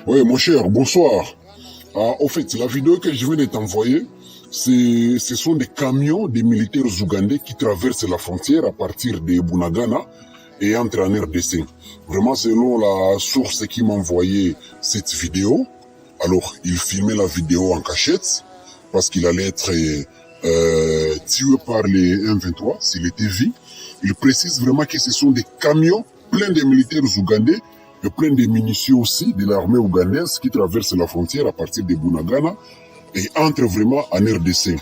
Oui, mon cher, bonsoir. Au fait, la vidéo que je viens de t'envoyer, ce sont des camions des militaires ougandais qui traversent la frontière à partir de Bunagana et entrent en RDC. Vraiment, selon la source qui m'a envoyé cette vidéo, alors il filmait la vidéo en cachette parce qu'il allait être tué par les M23 s'il était vu. Il précise vraiment que ce sont des camions pleins de militaires ougandais et plein de munitions aussi de l'armée ougandaise qui traversent la frontière à partir de Bunagana et entrent vraiment en RDC.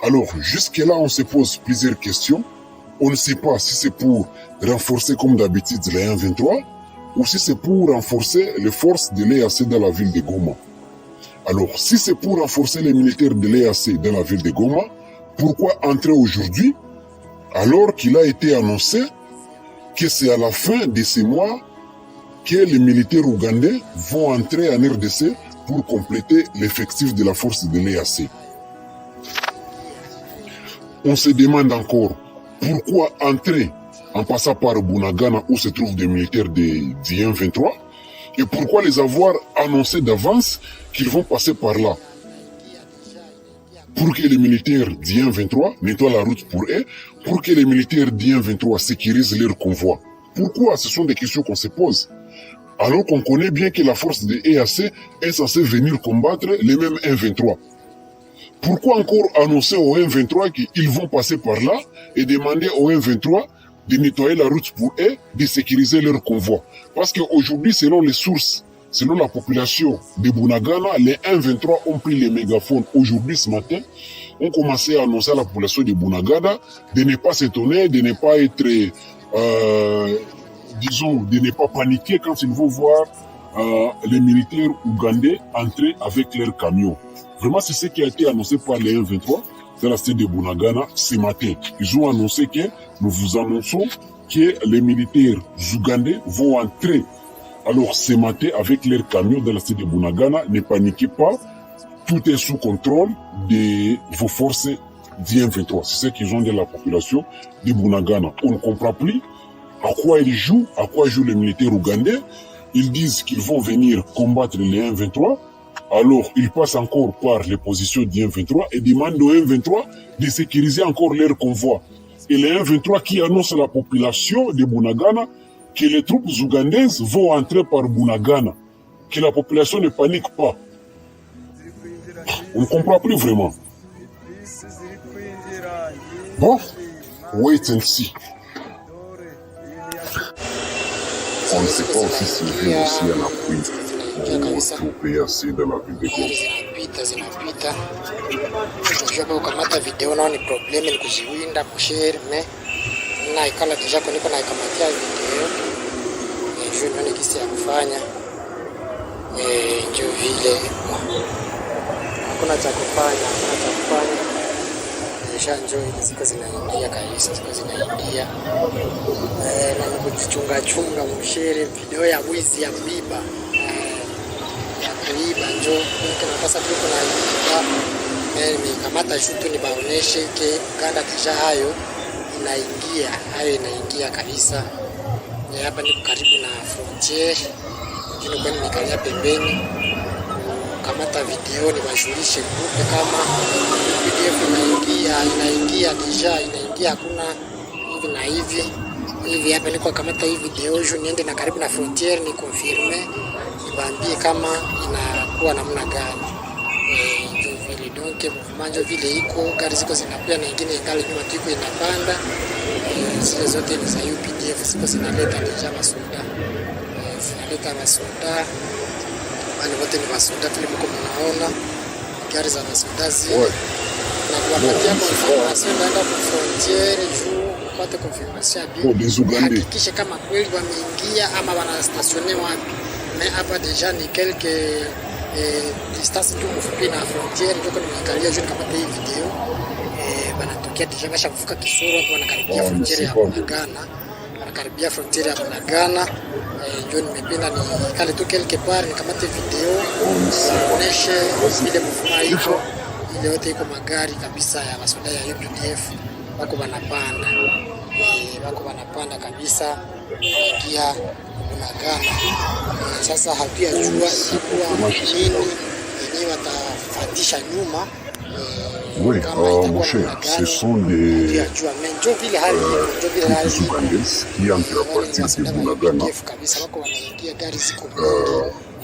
Alors, jusque-là, on se pose plusieurs questions. On ne sait pas si c'est pour renforcer comme d'habitude les M23 ou si c'est pour renforcer les forces de l'EAC dans la ville de Goma. Alors, si c'est pour renforcer les militaires de l'EAC dans la ville de Goma, pourquoi entrer aujourd'hui alors qu'il a été annoncé que c'est à la fin de ce mois que les militaires ougandais vont entrer en RDC pour compléter l'effectif de la force de l'EAC. On se demande encore pourquoi entrer en passant par Bunagana où se trouvent des militaires du M23 et pourquoi les avoir annoncés d'avance qu'ils vont passer par là. Pour que les militaires du M23 nettoient la route pour eux, pour que les militaires du M23 sécurisent leur convoi. Pourquoi? Ce sont des questions qu'on se pose. Alors qu'on connaît bien que la force de l'EAC est censée venir combattre les mêmes M23. Pourquoi encore annoncer aux M23 qu'ils vont passer par là et demander aux M23 de nettoyer la route pour eux, de sécuriser leur convoi? Parce qu'aujourd'hui, selon les sources, selon la population de Bunagana, les M23 ont pris les mégaphones. Aujourd'hui, ce matin, on commençait à annoncer à la population de Bunagana de ne pas s'étonner, de ne pas être, disons, de ne pas paniquer quand ils vont voir les militaires ougandais entrer avec leurs camions. Vraiment, c'est ce qui a été annoncé par les M23 dans la cité de Bunagana ce matin. Ils ont annoncé que nous vous annonçons que les militaires ougandais vont entrer. Alors ce matin avec leurs camions dans la cité de Bunagana, ne paniquez pas, tout est sous contrôle de vos forces du M23. C'est ce qu'ils ont dit à la population de Bunagana. On ne comprend plus à quoi ils jouent, les militaires ougandais. Ils disent qu'ils vont venir combattre les M23. Alors, ils passent encore par les positions du M23 et demandent aux M23 de sécuriser encore leur convoi. Et les M23 qui annoncent à la population de Bunagana que les troupes ougandaises vont entrer par Bunagana, que la population ne panique pas. On ne comprend plus vraiment. Bon, wait and see. On ne sait pas aussi s'il vient aussi à l'appui au PAC dans la ville de Goma. Zinapita. Unajua ukamata video nao ni problem ni kuziwinda kushare me na ikala deja niko na ikamatia video. Je nani kisi ya kufanya. Ndio vile. Hakuna cha kufanya. Deja enjoy ziko zinaingia kabisa, ziko zinaingia. Na kujichunga mshare video ya wizi ya biba. Kuiba njo tunapasa tuko na kamata shutu ni baoneshe ke Uganda tisha hayo inaingia kabisa. Hapa niko karibu na frontier, kile kwa nimekalia pembeni kamata video ni bajulishe grupe kama PDF inaingia deja inaingia, hakuna hivi na hivi hapa niko kamata hii video jo niende na karibu na frontier ni confirme niambie kama inakuwa namna gani. Ndio vile donc mmanjo vile iko gari ziko zinakuja na nyingine ingali nyuma tiko inapanda. Zile zote ni za UPDF ziko zinaleta deja masoda. Zinaleta masoda. Wale wote ni masoda vile mko mnaona gari za masoda zile. Na kuwapatia confirmation baada ya frontier juu upate confirmation hakikisha kama kweli wameingia ama wana stationner wapi. Mais hapa deja ni quelques distance tu mfupi na frontier ndio nimekalia juu kama hii video banatokea deja basha kuvuka Kisoro kwa wanakaribia frontier ya Bunagana, wanakaribia frontier ya Bunagana. Ndio nimependa ni kale tu quelque part nikamate video kuonesha ile mfumo iko ile yote iko magari kabisa ya masoda ya UPDF wako wanapanda kabisa. wanaingia Bunagana. Sasa hatujajua ilikuwa nini yenyewe watafatisha nyuma. Oui, mon cher, ce sont des Ougandais qui entrent à partir de Bunagana.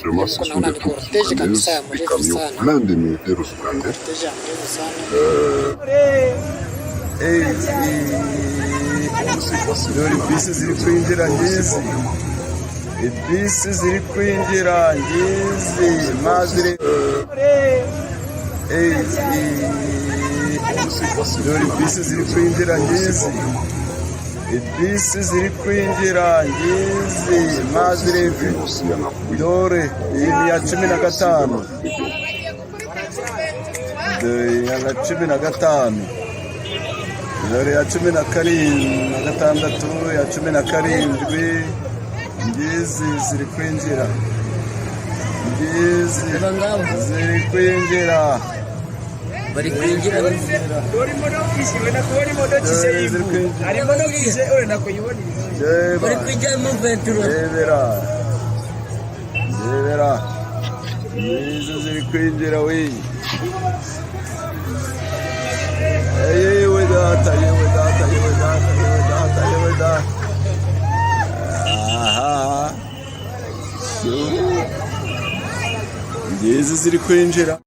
Vraiment, ce sont des troupes ougandaises, des camions pleins de militaires ougandais. Ibisi ziri kwinjira ngizi mazire dore bisi ziri kwinjira ngizi ibisi ziri kwinjira ngizi mazire dore iyi ni ya 15 dore ya 15 dore ya 16 ya 17 ngizi ziri kwinjira ngizi ziri kwinjira bari kwinjira dore imodoka ishiwe na kubona imodoka iseyibu ari imodoka ise ore nakuyibona bari kwinjira mu venturo debera ngizi ziri kwinjira we yewe data aha ngizi ziri kwinjira